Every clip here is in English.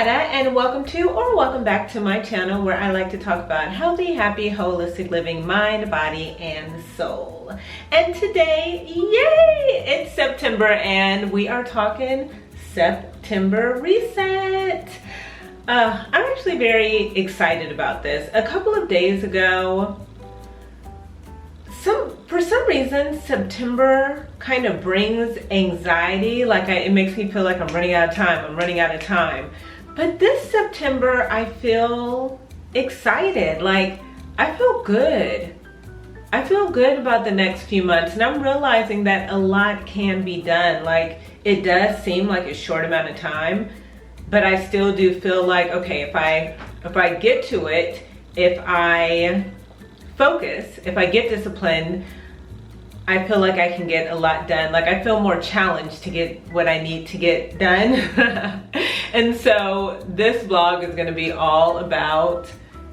Loretta, and welcome back to my channel where I like to talk about healthy, happy, holistic living, mind, body, and soul. And today, yay, it's September and we are talking September reset. I'm actually very excited about this. A couple of days ago, for some reason, September kind of brings anxiety. It makes me feel like I'm running out of time. But this September, I feel excited. I feel good. I feel good about the next few months, and I'm realizing that a lot can be done. It does seem like a short amount of time, but I still do feel like, okay, if I get to it, if I focus, if I get disciplined, I feel like I can get a lot done. I feel more challenged to get what I need to get done. And so this vlog is going to be all about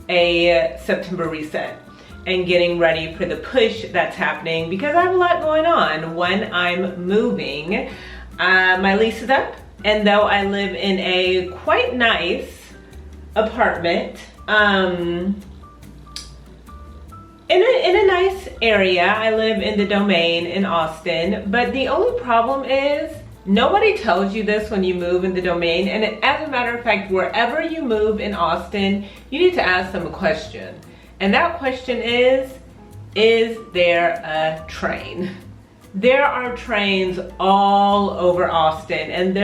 a September reset and getting ready for the push that's happening, because I have a lot going on. One, I'm moving. My lease is up, and though I live in a quite nice apartment, in a nice area. I live in the Domain in Austin, but the only problem is nobody tells you this when you move in the Domain. And as a matter of fact, wherever you move in Austin, you need to ask them a question. And that question is there a train? There are trains all over Austin, and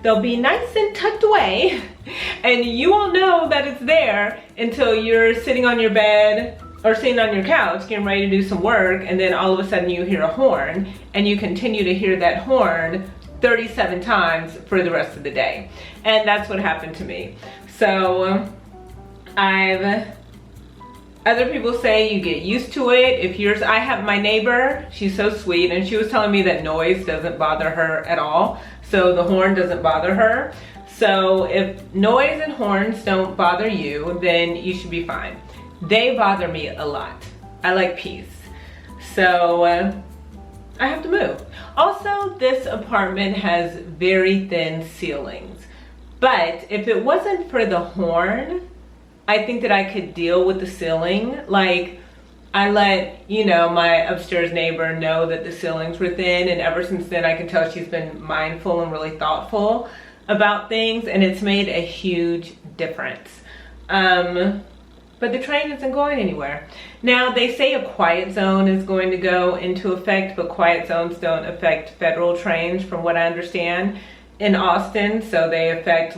they'll be nice and tucked away, and you won't know that it's there until you're sitting on your bed or sitting on your couch getting ready to do some work, and then all of a sudden you hear a horn, and you continue to hear that horn 37 times for the rest of the day. And that's what happened to me. So other people say you get used to it. I have my neighbor, she's so sweet, and she was telling me that noise doesn't bother her at all. So the horn doesn't bother her. So if noise and horns don't bother you, then you should be fine. They bother me a lot. I like peace. So I have to move. Also, this apartment has very thin ceilings. But if it wasn't for the horn, I think that I could deal with the ceiling. I let, my upstairs neighbor know that the ceilings were thin, and ever since then I can tell she's been mindful and really thoughtful about things, and it's made a huge difference. But the train isn't going anywhere. Now, they say a quiet zone is going to go into effect, but quiet zones don't affect federal trains from what I understand in Austin. So they affect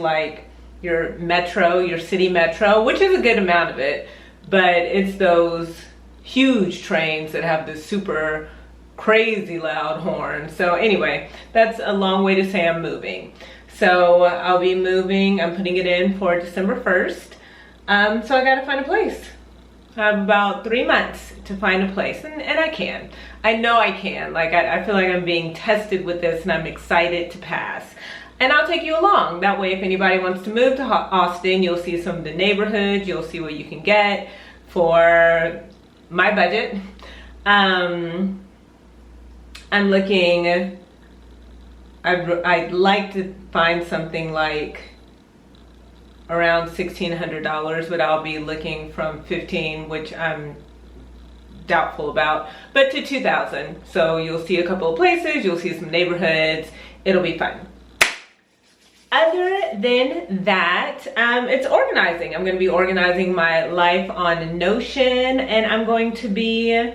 your metro, your city metro, which is a good amount of it, but it's those huge trains that have this super crazy loud horn. So anyway, that's a long way to say I'm moving. So I'll be moving, I'm putting it in for December 1st. So I gotta find a place. I have about 3 months to find a place, and I can. I know I can. I feel like I'm being tested with this, and I'm excited to pass. And I'll take you along. That way, if anybody wants to move to Austin, you'll see some of the neighborhoods, you'll see what you can get for my budget. I'm looking, I'd like to find something around $1,600, but I'll be looking from $1,500, which I'm doubtful about, but to $2,000. So you'll see a couple of places, you'll see some neighborhoods, it'll be fun. Other than that, it's organizing. I'm going to be organizing my life on Notion, and I'm going to be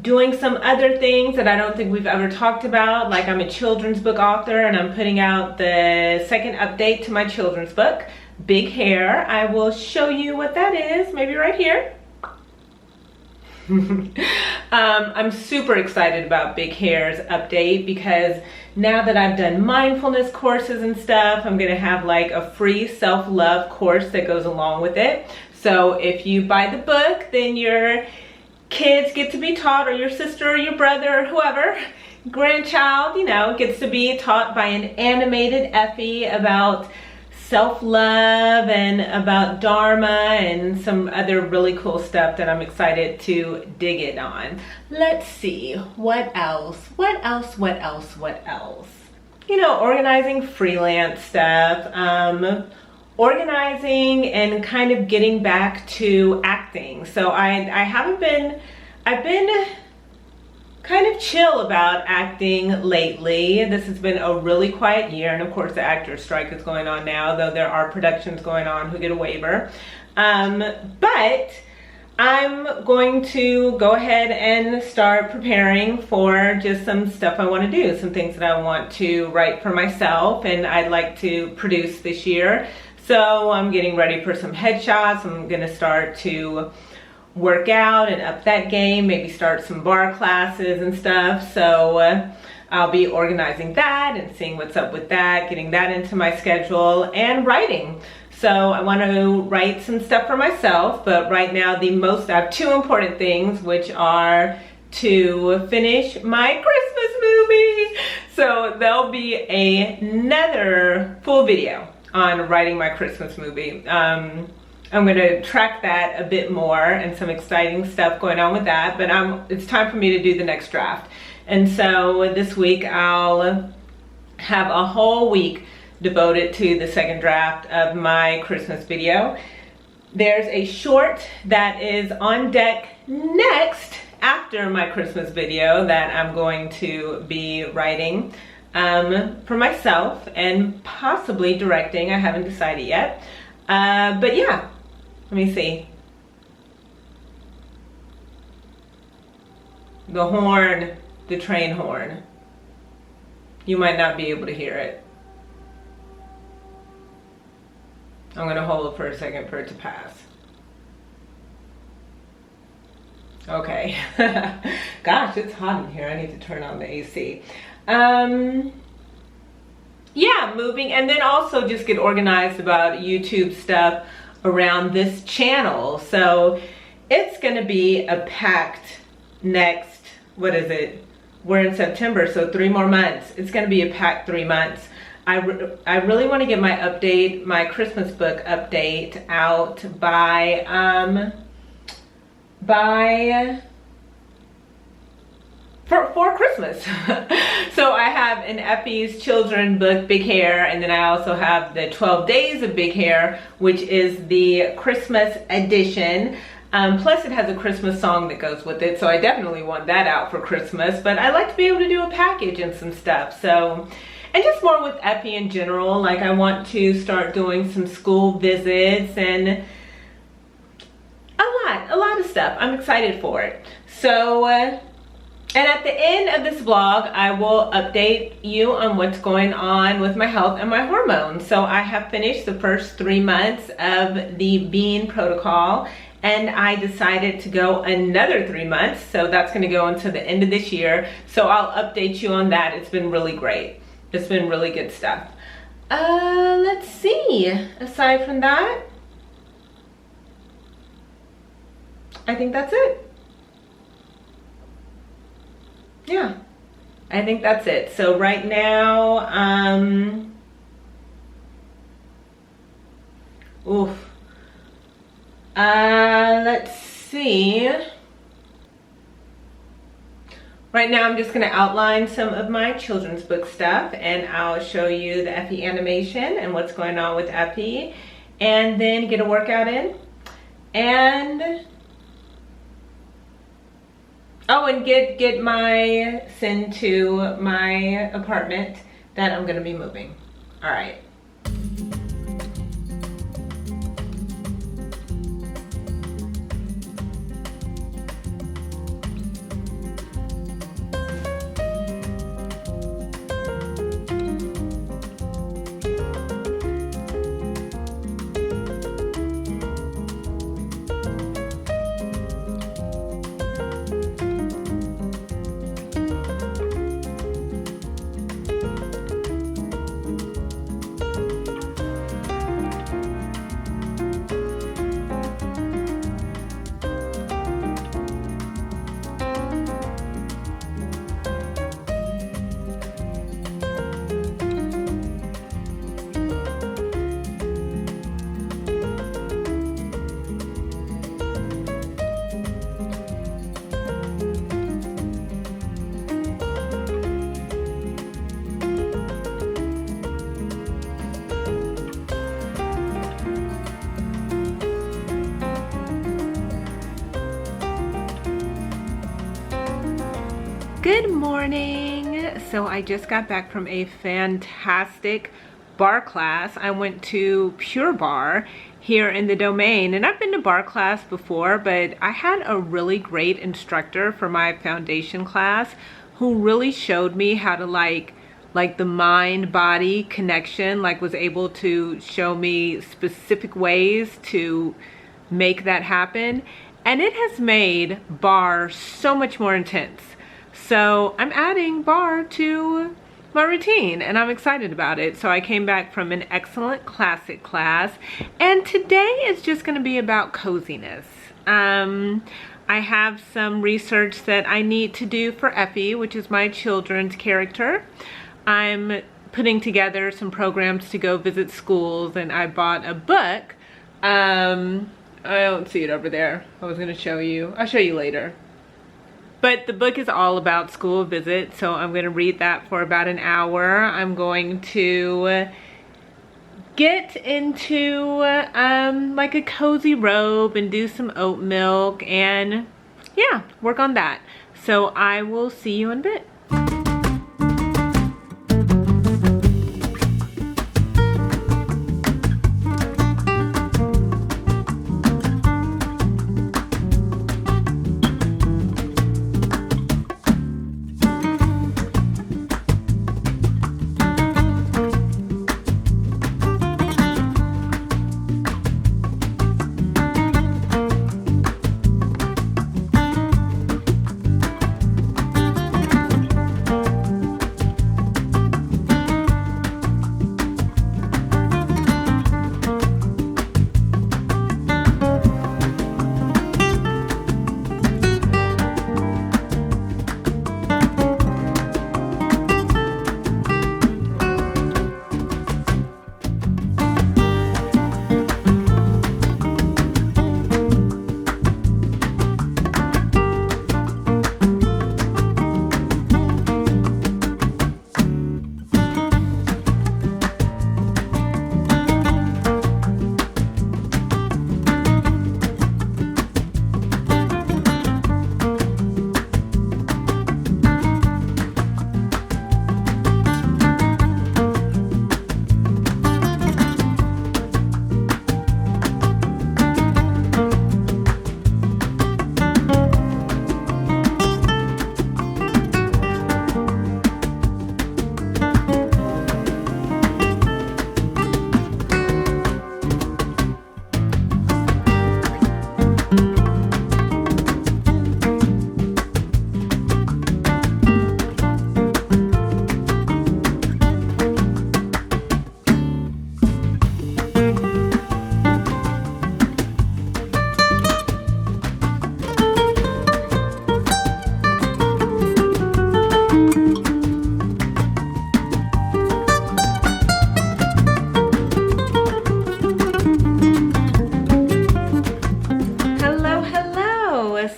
doing some other things that I don't think we've ever talked about. I'm a children's book author, and I'm putting out the second update to my children's book, Big Hair. I will show you what that is, maybe right here. I'm super excited about Big Hair's update, because now that I've done mindfulness courses and stuff, I'm gonna have a free self-love course that goes along with it. So if you buy the book, then your kids get to be taught, or your sister or your brother or whoever, grandchild, gets to be taught by an animated Effie about self-love and about Dharma and some other really cool stuff that I'm excited to dig in on. Let's see, what else? you know, organizing freelance stuff, organizing and kind of getting back to acting. So I've been kind of chill about acting lately. This has been a really quiet year, and of course the actors strike is going on now, though there are productions going on who get a waiver. But I'm going to go ahead and start preparing for just some stuff I want to do, some things that I want to write for myself and I'd like to produce this year. So I'm getting ready for some headshots. I'm going to start to work out and up that game, maybe start some bar classes and stuff. So I'll be organizing that and seeing what's up with that, getting that into my schedule, and writing. So I want to write some stuff for myself, but right now I have two important things, which are to finish my Christmas movie. So there'll be another full video on writing my Christmas movie. I'm going to track that a bit more and some exciting stuff going on with that, but it's time for me to do the next draft. And so this week I'll have a whole week devoted to the second draft of my Christmas video. There's a short that is on deck next after my Christmas video that I'm going to be writing for myself and possibly directing. I haven't decided yet. But yeah, let me see. The horn, the train horn. You might not be able to hear it. I'm gonna hold it for a second for it to pass. Okay. Gosh, it's hot in here. I need to turn on the AC. Yeah, moving, and then also just get organized about YouTube stuff around this channel. So it's gonna be a packed next, what is it? We're in September, so 3 more months. It's gonna be a packed 3 months. I really want to get my Christmas book update out for Christmas. So I have an Effie's children book, Big Hair, and then I also have the 12 Days of Big Hair, which is the Christmas edition. Plus it has a Christmas song that goes with it, so I definitely want that out for Christmas, but I like to be able to do a package and some stuff. So, and just more with Effie in general, like I want to start doing some school visits and a lot of stuff. I'm excited for it. So, and at the end of this vlog, I will update you on what's going on with my health and my hormones. So I have finished the first 3 months of the Bean protocol, and I decided to go another 3 months. So that's gonna go until the end of this year. So I'll update you on that. It's been really great. It's been really good stuff. Let's see, aside from that, I think that's it. Yeah, I think that's it. So right now, let's see. Right now I'm just gonna outline some of my children's book stuff, and I'll show you the Effie animation and what's going on with Effie, and then get a workout in, and get my send to my apartment that I'm gonna be moving. All right. Good morning. So I just got back from a fantastic bar class. I went to Pure Bar here in the Domain, and I've been to bar class before, but I had a really great instructor for my foundation class who really showed me how to like the mind-body connection, like was able to show me specific ways to make that happen. And it has made bar so much more intense. So I'm adding bar to my routine and I'm excited about it. So I came back from an excellent classic class, and today is just going to be about coziness. I have some research that I need to do for Effie, which is my children's character. I'm putting together some programs to go visit schools, and I bought a book. I don't see it over there. I was going to show you. I'll show you later. But the book is all about school visits, so I'm going to read that for about an hour. I'm going to get into like a cozy robe and do some oat milk and yeah, work on that. So I will see you in a bit.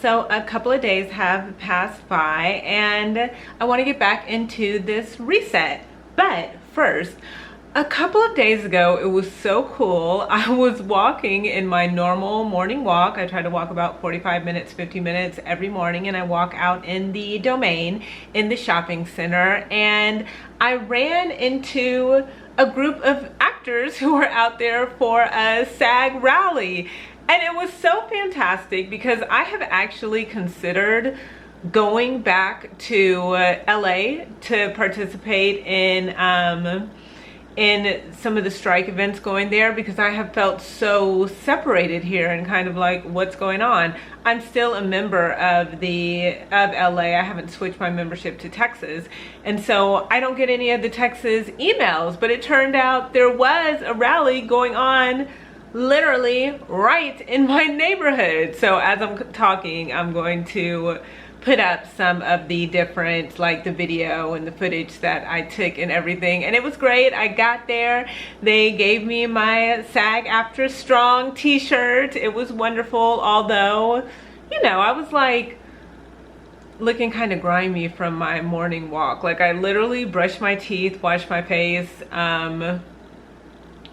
So a couple of days have passed by and I want to get back into this reset. But first, a couple of days ago, it was so cool. I was walking in my normal morning walk. I try to walk about 45 minutes, 50 minutes every morning, and I walk out in the Domain in the shopping center, and I ran into a group of actors who were out there for a SAG rally. And it was so fantastic because I have actually considered going back to LA to participate in some of the strike events going there, because I have felt so separated here and kind of like, what's going on? I'm still a member of LA. I haven't switched my membership to Texas, and so I don't get any of the Texas emails, but it turned out there was a rally going on literally right in my neighborhood. So as I'm talking, I'm going to put up some of the different, like the video and the footage that I took and everything, and it was great. I got there, they gave me my SAG-AFTRA Strong t-shirt. It was wonderful, although, you know, I was like looking kind of grimy from my morning walk. Like I literally brushed my teeth, washed my face,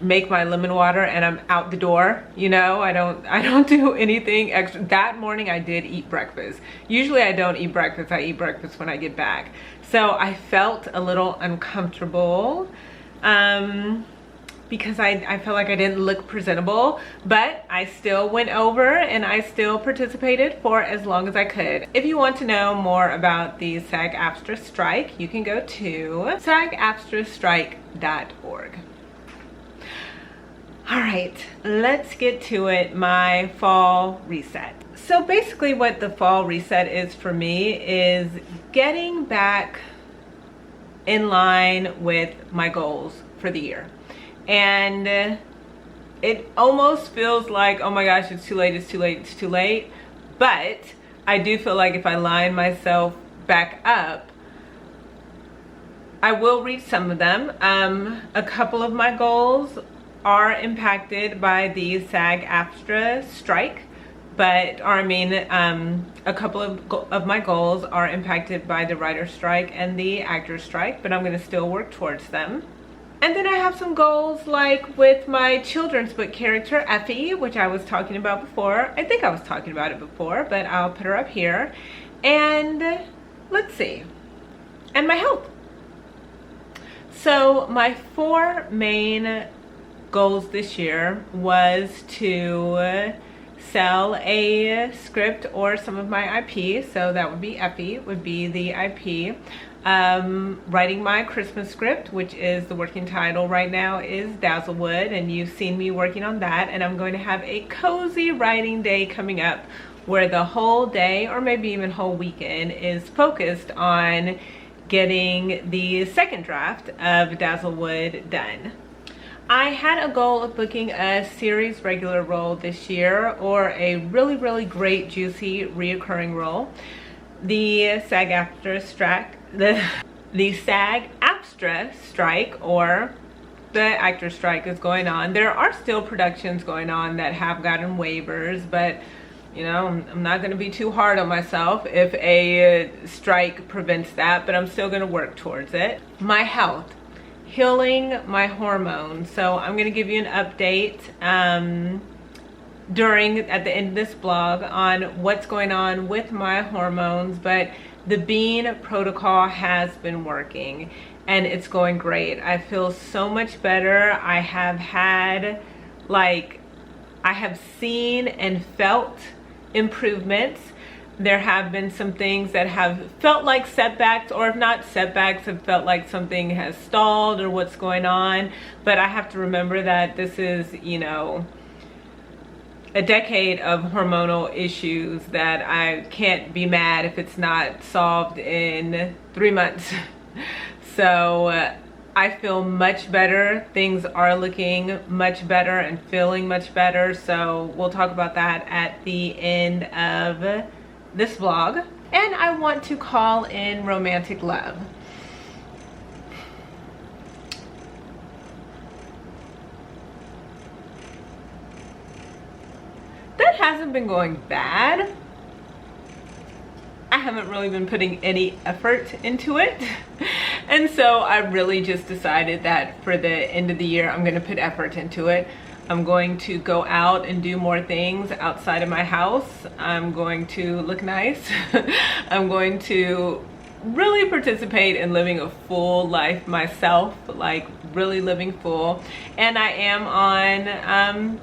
make my lemon water and I'm out the door. You know, I don't do anything extra. That morning I did eat breakfast. Usually I don't eat breakfast. I eat breakfast when I get back. So I felt a little uncomfortable because I felt like I didn't look presentable, but I still went over and I still participated for as long as I could. If you want to know more about the SAG-AFTRA strike, you can go to sagaftrastrike.org. All right, let's get to it, my fall reset. So basically what the fall reset is for me is getting back in line with my goals for the year. And it almost feels like, oh my gosh, it's too late, it's too late, it's too late. But I do feel like if I line myself back up, I will reach some of them. A couple of my goals are impacted by the SAG-AFTRA strike, a couple of my goals are impacted by the writer's strike and the actor's strike, but I'm gonna still work towards them. And then I have some goals like with my children's book character, Effie, which I was talking about before. I think I was talking about it before, but I'll put her up here. And let's see, and my health. So my 4 main goals this year was to sell a script or some of my IP. So that would be Effie, would be the IP. Writing my Christmas script, which is the working title right now is Dazzlewood, and you've seen me working on that. And I'm going to have a cozy writing day coming up where the whole day, or maybe even whole weekend, is focused on getting the second draft of Dazzlewood done. I had a goal of booking a series regular role this year, or a really, really great, juicy, reoccurring role. The SAG-AFTRA strike, the SAG-AFTRA strike, or the actor strike, is going on. There are still productions going on that have gotten waivers, but you know, I'm not going to be too hard on myself if a strike prevents that, but I'm still going to work towards it. My health, healing my hormones. So I'm going to give you an update at the end of this blog on what's going on with my hormones, but the Bean protocol has been working and it's going great. I feel so much better. I have seen and felt improvements. There have been some things that have felt like setbacks, or if not setbacks, have felt like something has stalled or what's going on. But I have to remember that this is, you know, a decade of hormonal issues that I can't be mad if it's not solved in 3 months. So I feel much better. Things are looking much better and feeling much better. So we'll talk about that at the end of this vlog. And I want to call in romantic love. That hasn't been going bad. I haven't really been putting any effort into it. And so I really just decided that for the end of the year, I'm gonna put effort into it. I'm going to go out and do more things outside of my house. I'm going to look nice. I'm going to really participate in living a full life myself, like really living full. And I am on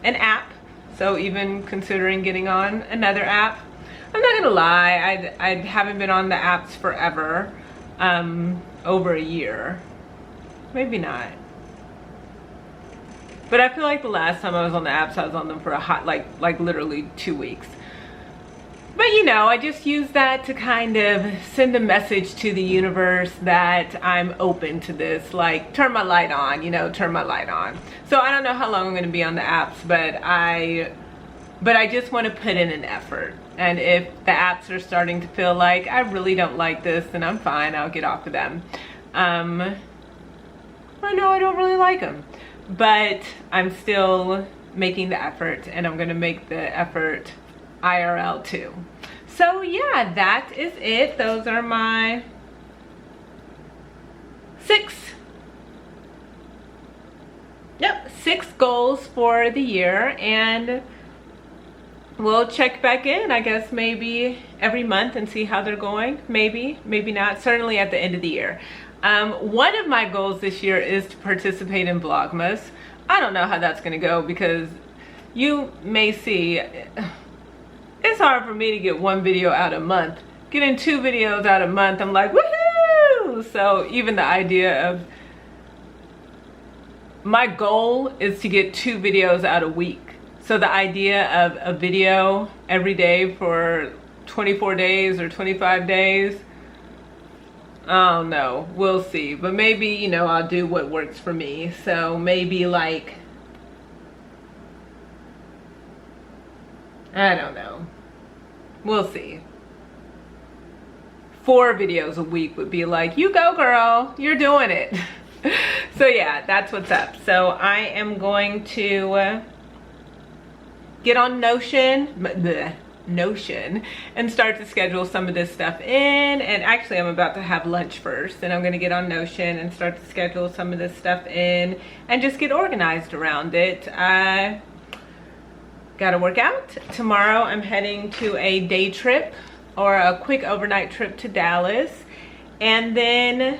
an app, so even considering getting on another app. I'm not gonna lie, I haven't been on the apps forever, over a year, maybe not. But I feel like the last time I was on the apps, I was on them for a hot, like literally 2 weeks. But you know, I just use that to kind of send a message to the universe that I'm open to this, like turn my light on, you know, turn my light on. So I don't know how long I'm gonna be on the apps, but I just wanna put in an effort. And if the apps are starting to feel like I really don't like this, then I'm fine, I'll get off of them. I know I don't really like them, but I'm still making the effort, and I'm gonna make the effort IRL too. So yeah, that is it. Those are my 6 6 goals for the year, and we'll check back in, I guess, maybe every month and see how they're going. Maybe not, certainly at the end of the year. One of my goals this year is to participate in Vlogmas. I don't know how that's gonna go, because you may see it's hard for me to get 1 video out a month. Getting 2 videos out a month, I'm like, woohoo! So even the idea of, my goal is to get 2 videos out a week. So the idea of a video every day for 24 days or 25 days, I don't know, we'll see. But maybe, you know, I'll do what works for me. So maybe like, I don't know, we'll see. 4 videos a week would be like, you go girl, you're doing it. So yeah, that's what's up. So I am going to get on Notion and start to schedule some of this stuff in. And actually I'm about to have lunch first, and I'm going to get on Notion and start to schedule some of this stuff in and just get organized around it. I gotta work out. Tomorrow I'm heading to a day trip, or a quick overnight trip to Dallas, and then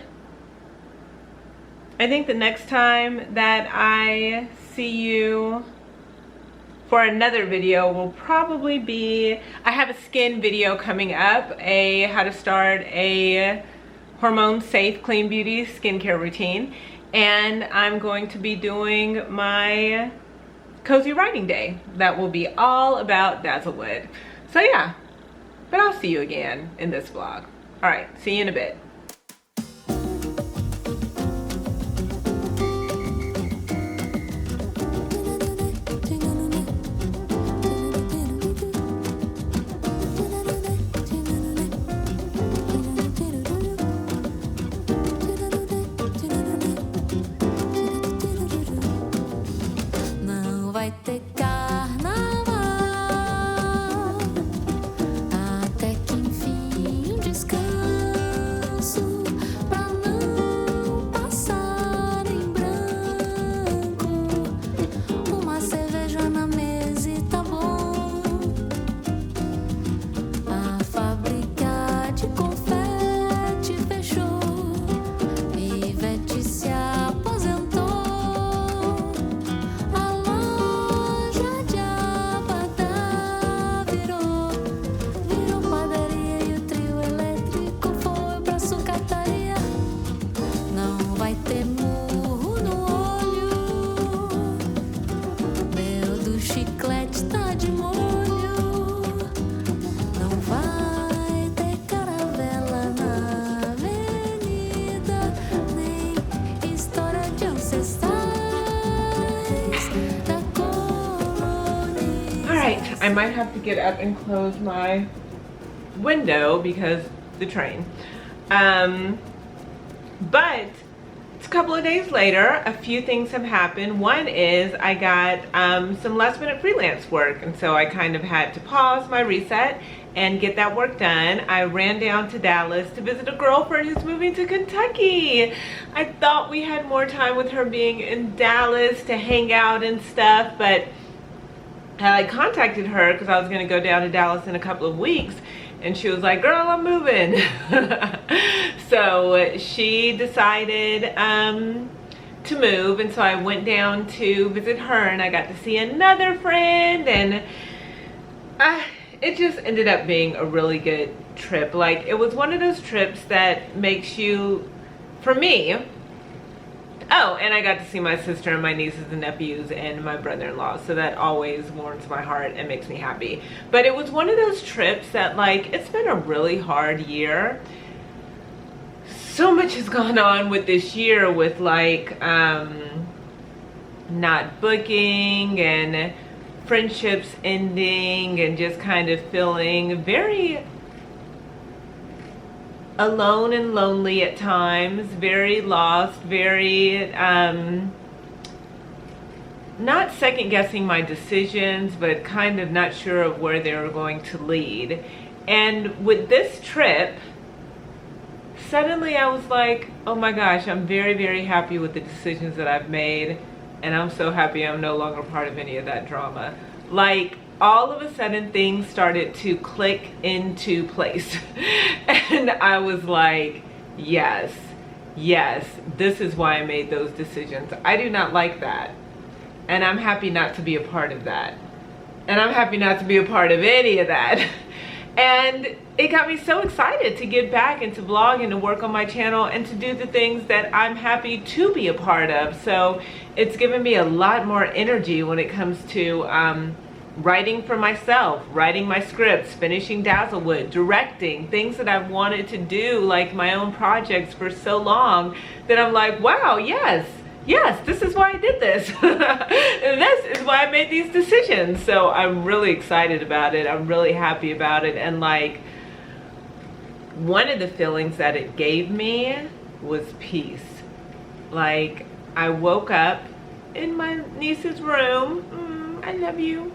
I think the next time that I see you for another video will probably be, I have a skin video coming up, a how to start a hormone safe clean beauty skincare routine, and I'm going to be doing my cozy writing day that will be all about Dazzlewood. So yeah, but I'll see you again in this vlog. All right, see you in a bit. I might have to get up and close my window because the train. But it's a couple of days later. A few things have happened. One is I got some last minute freelance work, and so I kind of had to pause my reset and get that work done. I ran down to Dallas to visit a girlfriend who's moving to Kentucky. I thought we had more time with her being in Dallas to hang out and stuff, but I contacted her because I was going to go down to Dallas in a couple of weeks, and she was like, girl, I'm moving. So she decided to move, and so I went down to visit her, and I got to see another friend, and it just ended up being a really good trip. Like, it was one of those trips that makes you, for me, oh, and I got to see my sister and my nieces and nephews and my brother-in-law, so that always warms my heart and makes me happy. But it was one of those trips that, like, it's been a really hard year. So much has gone on with this year with, like, not booking and friendships ending and just kind of feeling very alone and lonely at times, very lost, very not second guessing my decisions, but kind of not sure of where they were going to lead. And with this trip, suddenly I was like, oh my gosh, I'm very, very happy with the decisions that I've made And I'm so happy I'm no longer part of any of that drama. Like, all of a sudden things started to click into place. And I was like, yes, this is why I made those decisions. I do not like that. And I'm happy not to be a part of that. And I'm happy not to be a part of any of that. And it got me so excited to get back and to vlog and to work on my channel and to do the things that I'm happy to be a part of. So it's given me a lot more energy when it comes to writing for myself, writing my scripts, finishing Dazzlewood, directing, things that I've wanted to do, like my own projects for so long, that I'm like, wow, yes, this is why I did this. And this is why I made these decisions. So I'm really excited about it. I'm really happy about it. And like, one of the feelings that it gave me was peace. Like, I woke up in my niece's room. I love you.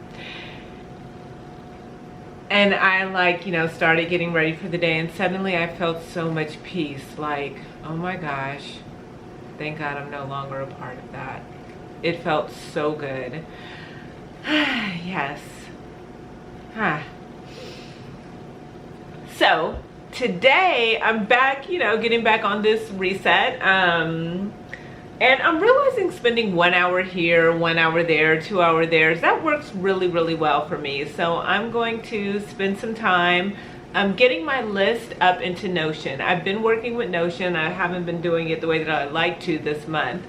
And I, like, you know, started getting ready for the day, and suddenly I felt so much peace. Like, oh my gosh, thank God I'm no longer a part of that. It felt so good. Yes. So today I'm back, you know, getting back on this reset. And I'm realizing spending 1 hour here, 1 hour there, 2 hours there, that works really, really well for me. So I'm going to spend some time getting my list up into Notion. I've been working with Notion. I haven't been doing it the way that I'd like to this month,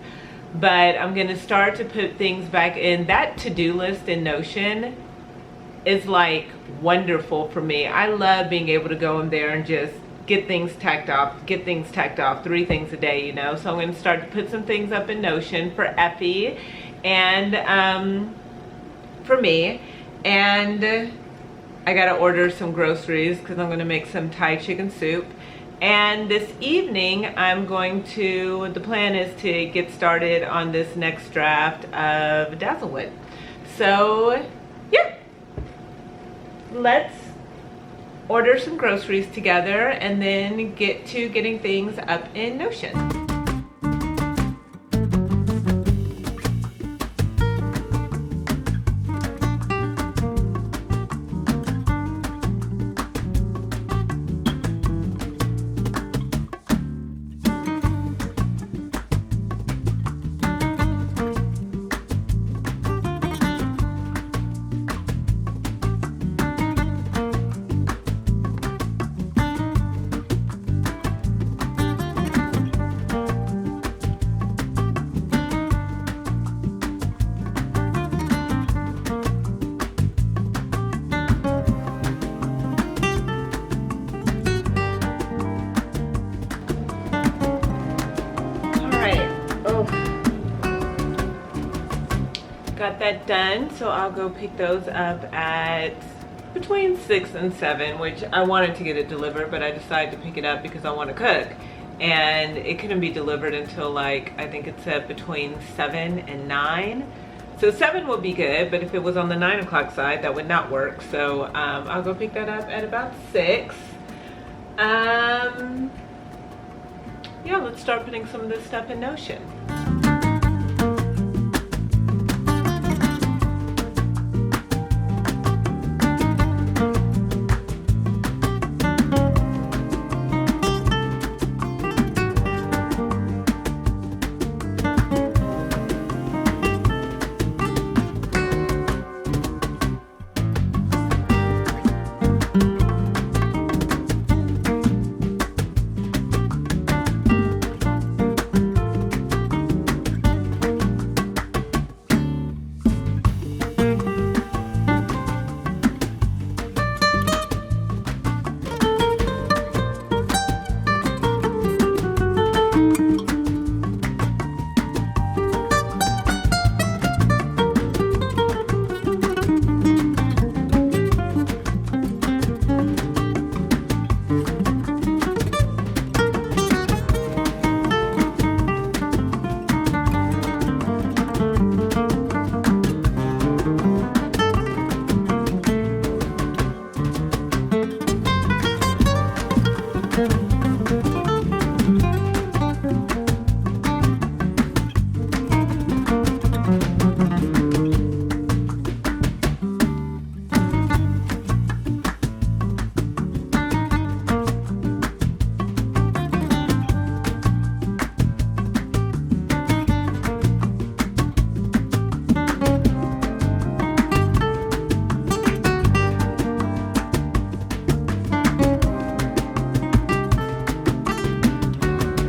but I'm going to start to put things back in. That to-do list in Notion is like wonderful for me. I love being able to go in there and just get things tacked off, 3 things a day, you know. So I'm going to start to put some things up in Notion for Effie and for me. And I got to order some groceries because I'm going to make some Thai chicken soup. And this evening I'm going to, the plan is to get started on this next draft of Dazzlewood. So yeah, let's order some groceries together and then get to getting things up in Notion. Got that done, so I'll go pick those up at between 6 and 7, which I wanted to get it delivered, but I decided to pick it up because I want to cook, and it couldn't be delivered until, like, I think it said between 7 and 9. So 7 would be good, but if it was on the 9 o'clock side, that would not work. So I'll go pick that up at about 6. Yeah, let's start putting some of this stuff in Notion.